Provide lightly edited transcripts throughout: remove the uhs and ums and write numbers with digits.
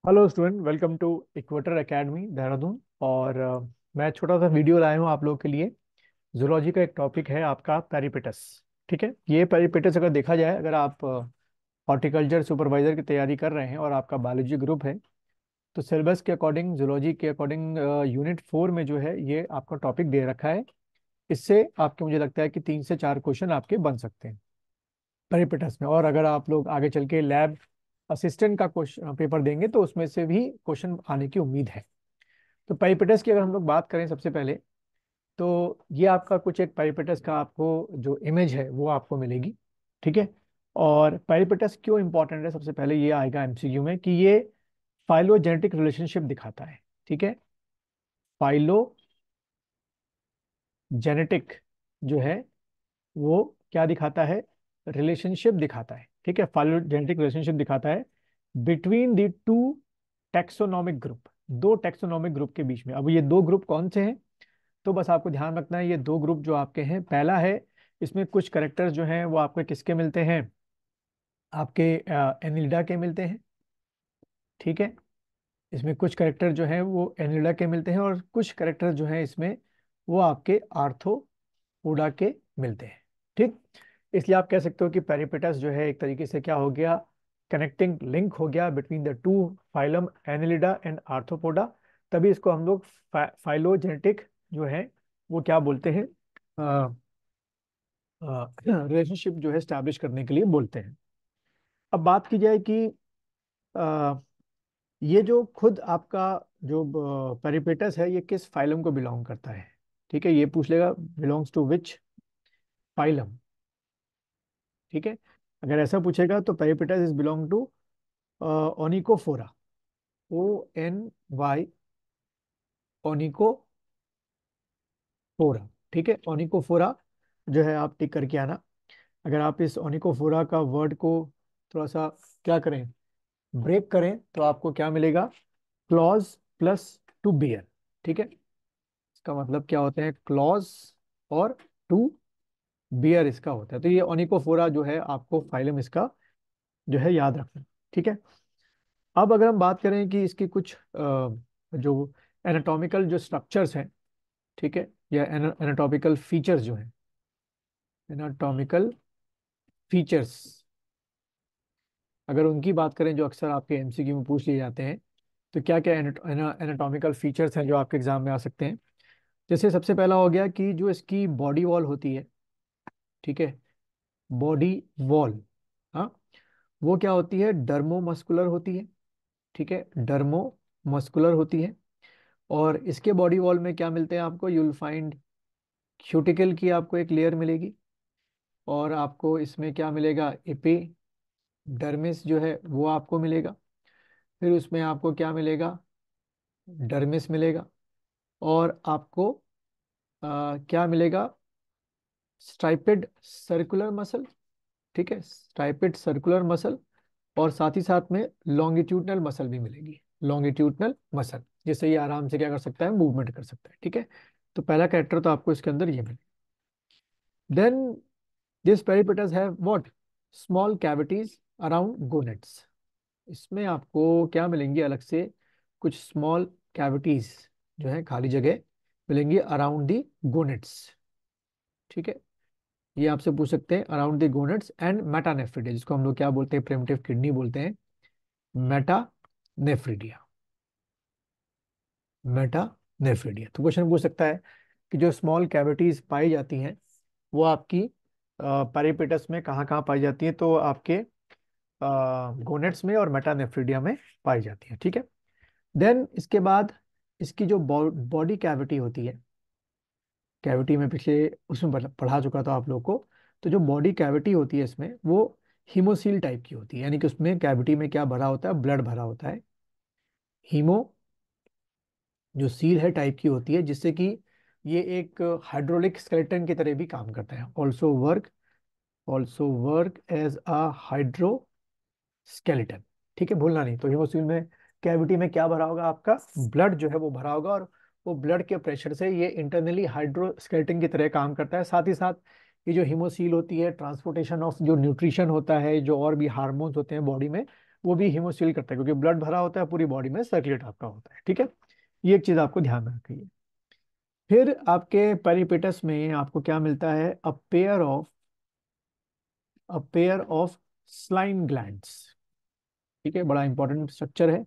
Hello student, welcome to equator academy Dehradun. और मैं छोटा सा वीडियो लाया हूँ आप लोगों के लिए। जूलॉजी का एक टॉपिक है आपका पेरिपेटस। ठीक है, ये पेरिपेटस अगर देखा जाए, अगर आप हॉर्टिकल्चर सुपरवाइजर की तैयारी कर रहे हैं और आपका बायोलॉजी ग्रुप है, तो सिलेबस के अकॉर्डिंग, जूलॉजी के अकॉर्डिंग यूनिट 4 में जो है ये आपका टॉपिक दे रखा है। इससे आपके, मुझे लगता है कि 3 से 4 क्वेश्चन आपके बन सकते हैं पेरिपेटस में। और अगर आप लोग आगे चल के लैब असिस्टेंट का क्वेश्चन पेपर देंगे तो उसमें से भी क्वेश्चन आने की उम्मीद है। तो पेरिपेटस की अगर हम लोग बात करें सबसे पहले, तो ये आपका कुछ एक पेरिपेटस का आपको जो इमेज है वो आपको मिलेगी। ठीक है। और पेरिपेटस क्यों इंपॉर्टेंट है, सबसे पहले ये आएगा एमसीक्यू में कि ये फाइलोजेनेटिक रिलेशनशिप दिखाता है। ठीक है। फाइलोजेनेटिक जो है वो क्या दिखाता है, रिलेशनशिप दिखाता है। ठीक है, फाइलोजेनेटिक रिलेशनशिप दिखाता है between the two taxonomic group, दो टेक्सोनोमिक ग्रुप के बीच में। अब ये दो ग्रुप कौन से हैं, तो बस आपको ध्यान रखना है, ये दो ग्रुप जो आपके हैं, पहला है, इसमें कुछ करेक्टर्स जो हैं वो आपके किसके मिलते हैं, आपके एनिलिडा के मिलते हैं। ठीक है, इसमें कुछ करेक्टर जो हैं वो एनिलिडा के मिलते हैं, और कुछ करेक्टर जो हैं इसमें वो आपके आर्थ्रोपोडा के मिलते हैं। ठीक। इसलिए आप कह सकते हो कि पेरिपेटस जो है एक तरीके से क्या हो गया, कनेक्टिंग लिंक हो गया between the two phylum Annelida and arthropoda. तभी इसको हम लोग फाइलोजेनेटिक जो है वो क्या बोलते हैं, रिलेशनशिप जो है स्टैब्लिश करने के लिए बोलते हैं। अब बात की जाए कि अ, ये जो खुद आपका जो पेरिपेटस है ये किस फाइलम को बिलोंग करता है। ठीक है, ये पूछ लेगा बिलोंग्स टू विच फाइलम। ठीक है, अगर ऐसा पूछेगा तो पेरिपेटस इज बिलोंग टू ओनिकोफोरा, ONY, ओनिकोफोरा। ठीक है, ओनिकोफोरा जो है आप टिक करके आना। अगर आप इस ओनिकोफोरा का वर्ड को थोड़ा सा क्या करें, ब्रेक करें, तो आपको क्या मिलेगा, क्लॉज प्लस टू बियर। ठीक है, इसका मतलब क्या होते हैं, क्लॉज और टू बियर इसका होता है। तो ये ओनिकोफोरा जो है आपको फाइलम इसका जो है याद रखना। ठीक है। अब अगर हम बात करें कि इसकी कुछ जो एनाटॉमिकल जो स्ट्रक्चर्स हैं, ठीक है, या एनाटॉमिकल फीचर्स जो हैं, एनाटॉमिकल फीचर्स अगर उनकी बात करें जो अक्सर आपके एमसीक्यू में पूछ लिए जाते हैं, तो क्या क्या एनाटॉमिकल फीचर्स हैं जो आपके एग्जाम में आ सकते हैं। जैसे सबसे पहला हो गया कि जो इसकी बॉडी वॉल होती है, ठीक है, बॉडी वॉल, हाँ, वो क्या होती है, डर्मो मस्कुलर होती है। ठीक है, डर्मो मस्कुलर होती है। और इसके बॉडी वॉल में क्या मिलते हैं आपको, यू विल फाइंड क्यूटिकल की आपको एक लेयर मिलेगी, और आपको इसमें क्या मिलेगा, एपिडर्मिस जो है वो आपको मिलेगा। फिर उसमें आपको क्या मिलेगा, डर्मिस मिलेगा। और आपको क्या मिलेगा, स्ट्राइपेड सर्कुलर मसल। ठीक है, स्ट्राइपेड सर्कुलर मसल। और साथ ही साथ में लॉन्गिट्यूडनल मसल भी मिलेगी, लॉन्गिट्यूडनल मसल, जिससे ये आराम से क्या कर सकता है, मूवमेंट कर सकता है। ठीक है, तो पहला कैरेक्टर तो आपको इसके अंदर ये मिलेगा। Then this peripatus have what, small cavities around gonads. इसमें आपको क्या मिलेंगी अलग से, कुछ स्मॉल कैविटीज जो है, खाली जगह मिलेंगी अराउंड दी गोनेट्स। ठीक है, ये आपसे पूछ सकते हैं around the gonads and metanephridia, जिसको हम लोग क्या बोलते हैं, प्रिमिटिव किडनी बोलते हैं, मेटानेफ्रिडिया, मेटानेफ्रिडिया। तो क्वेश्चन पूछ सकता है कि जो स्मॉल कैविटीज पाई जाती हैं वो आपकी पेरिपेटस में कहाँ कहाँ पाई जाती है, तो आपके गोनेट्स में और मेटानेफ्रिडिया में पाई जाती है। ठीक है। देन इसके बाद इसकी जो बॉडी कैविटी होती है, कैविटी में पिछले उसमें पढ़ा चुका था आप लोग को। तो जो बॉडी कैविटी होती है इसमें वो हीमोसील टाइप की होती है, यानी कि उसमें कैविटी में क्या भरा होता है, ब्लड भरा होता है। हीमो जो सील है टाइप की होती है, जिससे कि ये एक हाइड्रोलिक स्केलेटन की तरह भी काम करता है, also work as a hydro skeleton. ठीक है, भूलना नहीं। तो हीमोसील में कैविटी में क्या भरा होगा, आपका ब्लड जो है वो भरा होगा, और वो ब्लड के प्रेशर से ये इंटरनली हाइड्रोस्केलेटन की तरह काम करता है। साथ ही साथ ये जो हीमोसील होती है, ट्रांसपोर्टेशन ऑफ जो न्यूट्रिशन होता है, जो और भी हार्मोन्स होते हैं बॉडी में, वो भी हीमोस्टील करता है, क्योंकि ब्लड भरा होता है पूरी बॉडी में, सर्कुलेट आपका होता है। ठीक है, ये एक चीज आपको ध्यान में रखिए। फिर आपके पेरिपेटस में आपको क्या मिलता है? A pair of slime glands. ठीक है, बड़ा इंपॉर्टेंट स्ट्रक्चर है।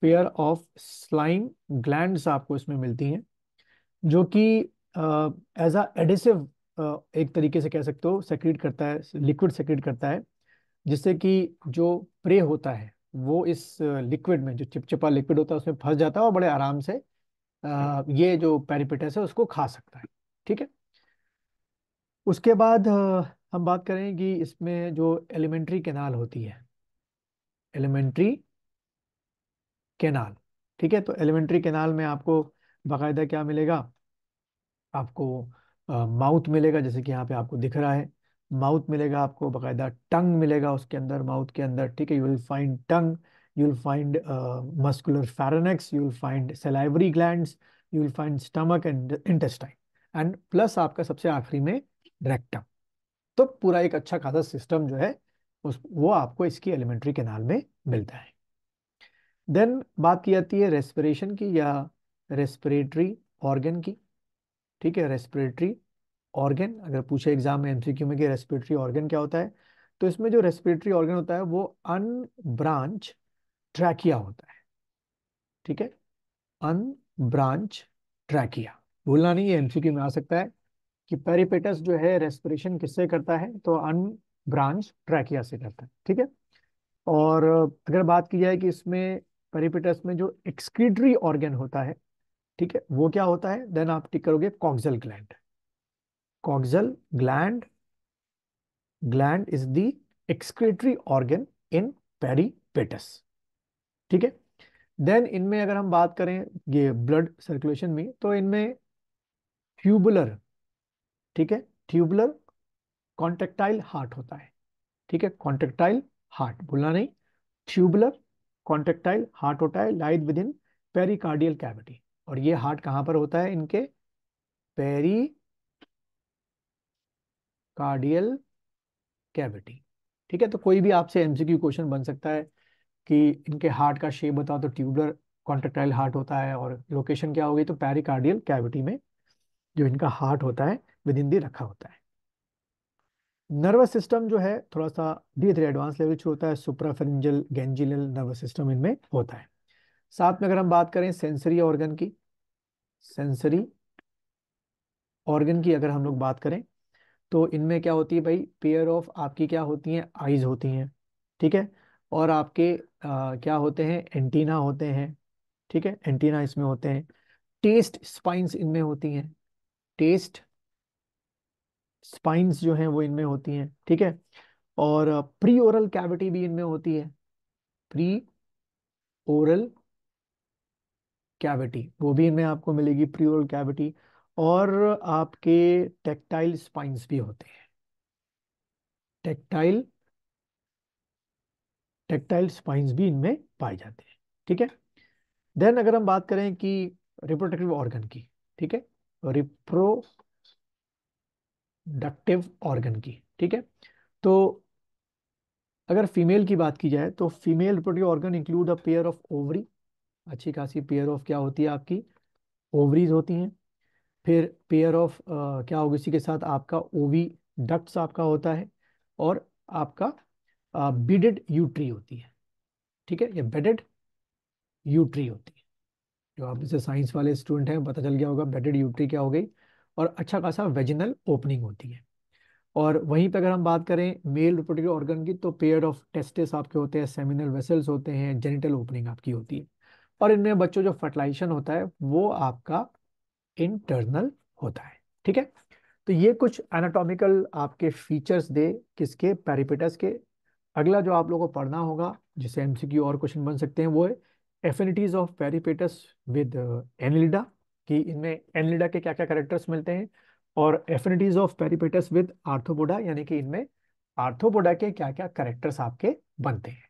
पेयर ऑफ स्लाइम ग्लैंड्स आपको इसमें मिलती हैं, जो कि एज अ एडिसिव एक तरीके से कह सकते हो सेक्रेट करता है, लिक्विड सेक्रेट करता है, जिससे कि जो प्रे होता है वो इस लिक्विड में, जो चिपचिपा लिक्विड होता है उसमें फंस जाता है और बड़े आराम से ये जो पेरिपेटस है उसको खा सकता है। ठीक है, उसके बाद हम बात करें कि इसमें जो एलिमेंट्री कैनाल होती है, एलिमेंट्री कैनाल। ठीक है, तो एलिमेंट्री कैनाल में आपको बाकायदा क्या मिलेगा? आपको माउथ मिलेगा, जैसे कि यहाँ पे आपको दिख रहा है। माउथ मिलेगा आपको, बाकायदा टंग मिलेगा उसके अंदर, माउथ के अंदर। ठीक है, you will find tongue, you will find muscular pharynx, you will find salivary glands, you will find stomach and intestine, and plus आपका सबसे आखिरी में रेक्टम। तो पूरा एक अच्छा खासा सिस्टम जो है उस वो आपको इसकी एलिमेंट्री कैनाल में मिलता है। देन बात की जाती है रेस्पिरेशन की या रेस्पिरेटरी ऑर्गन की। ठीक है, रेस्पिरेटरी ऑर्गन अगर पूछे एग्जाम में एमसीक्यू में कि रेस्पिरेटरी ऑर्गन क्या होता है, तो इसमें जो रेस्पिरेटरी ऑर्गन होता है वो अनब्रांच ट्रैकिया होता है। ठीक है, अनब्रांच ट्रैकिया, भूलना नहीं है, एमसीक्यू में आ सकता है कि पेरिपेटस जो है रेस्पिरेशन किससे करता है, तो अनब्रांच ट्रैकिया से करता है। ठीक है, और अगर बात की जाए कि इसमें पेरिपेटस में जो एक्सक्रीटरी ऑर्गन होता है, ठीक है, वो क्या होता है, देन आप टिक करोगे coxal gland. Coxal gland, gland is the excretory organ in peripatus. ठीक है, देन इनमें अगर हम बात करें ये ब्लड सर्कुलेशन में, तो इनमें ट्यूबुलर, ठीक है, ट्यूबुलर कॉन्ट्रेक्टाइल हार्ट होता है। ठीक है, कॉन्ट्रेक्टाइल हार्ट भूलना नहीं, ट्यूबुलर कॉन्ट्रेक्टाइल हार्ट होता है, light with in pericardial cavity. और ये हार्ट कहाँ पर होता है? इनके पेरिकार्डियल कैविटी। ठीक है, तो कोई भी आपसे एमसीक्यू क्वेश्चन बन सकता है कि इनके हार्ट का शेप बताओ, तो ट्यूबुलर कॉन्ट्रेक्टाइल हार्ट होता है, और लोकेशन क्या होगी, तो पेरिकार्डियल कैविटी में जो इनका हार्ट होता है विद इन दी रखा होता है। नर्वस सिस्टम जो है थोड़ा सा धीरे धीरे एडवांस लेवल से होता है, सुप्राफेरेंजियल गैंजियल नर्वस सिस्टम इनमें होता है। साथ में अगर हम बात करें सेंसरी ऑर्गन की, सेंसरी ऑर्गन की अगर हम लोग बात करें, तो इनमें क्या होती है भाई, पेयर ऑफ आपकी क्या होती हैं, आईज होती हैं। ठीक है, और आपके क्या होते हैं, एंटीना होते हैं। ठीक है, एंटीना इसमें होते हैं। टेस्ट स्पाइंस इनमें होती हैं, टेस्ट स्पाइंस जो हैं वो इनमें होती हैं। ठीक है, और प्री ओरल कैविटी भी इनमें होती है, प्री ओरल कैविटी वो भी इनमें आपको मिलेगी, प्री ओरल कैविटी। और आपके टेक्टाइल स्पाइंस भी होते हैं, टेक्टाइल टेक्टाइल स्पाइंस भी इनमें पाए जाते हैं। ठीक है, देन अगर हम बात करें कि रिप्रोडक्टिव ऑर्गन की, ठीक है, रिप्रोडक्टिव ऑर्गन की। ठीक है, तो अगर फीमेल की बात की जाए, तो female reproductive organ include a pair of ovary, अच्छी खासी पेयर ऑफ क्या होती है आपकी, ओवरीज होती हैं। फिर पेयर ऑफ क्या होगा इसी के साथ, आपका ओवी डक्ट्स आपका होता है, और आपका बीडेड यूट्री होती है। ठीक है, ये बेडेड यूट्री होती है। जो आप जैसे साइंस वाले स्टूडेंट हैं पता चल गया होगा बेडेड यूट्री क्या हो गई। और अच्छा खासा वेजिनल ओपनिंग होती है। और वहीं पे अगर हम बात करें मेल रिप्रोडक्टिव ऑर्गन की, तो पेयर ऑफ टेस्टिस आपके होते हैं, सेमिनल वेसल्स होते हैं, जेनिटल ओपनिंग आपकी होती है। और इनमें बच्चों जो फर्टिलाइजेशन होता है वो आपका इंटरनल होता है। ठीक है, तो ये कुछ एनाटॉमिकल आपके फीचर्स दे किसके, पेरिपेटस के। अगला जो आप लोगों को पढ़ना होगा, जिसे एमसीक्यू और क्वेश्चन बन सकते हैं, वो है एफिनिटीज ऑफ पेरिपेटस विद एनिलिडा, कि इनमें एनिलिडा के क्या क्या कैरेक्टर्स मिलते हैं, और एफिनिटीज ऑफ पेरिपेटस विद आर्थ्रोपोडा, यानी कि इनमें आर्थ्रोपोडा के क्या क्या कैरेक्टर्स आपके बनते हैं।